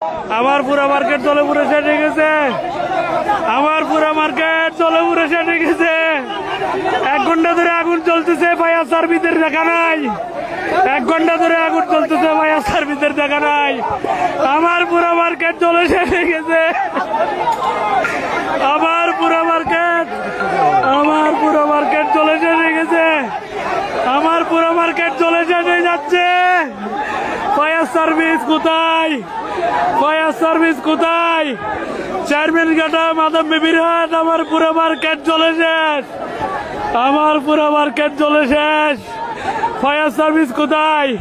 আমার পুরা মার্কেট জলে পুরো শেষ হয়ে গেছে। আমার পুরা মার্কেট জলে পুরো শেষ হয়ে গেছে। 1 ঘন্টা ধরে আগুন চলতেছে, ফায়ার সার্ভিসের দেখা নাই। 1 ঘন্টা ধরে আগুন চলতেছে, ফায়ার সার্ভিসের দেখা নাই। আমার পুরা মার্কেট জলে শেষ হয়ে গেছে। আমার পুরা মার্কেট জলে শেষ হয়ে গেছে। আমার পুরো মার্কেট জলে শেষ হয়ে যাচ্ছে। ফায়ার সার্ভিস কোথায়? ফায়ার সার্ভিস কোথায়? চেয়ারম্যান ঘাটা, মাধব বিবির হাট, আমার পুরো মার্কেট জলে শেষ। আমার পুরো মার্কেট জলে শেষ। ফায়ার সার্ভিস কোথায়?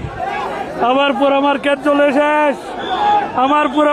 আমার পুরো মার্কেট জলে শেষ। আমার পুরো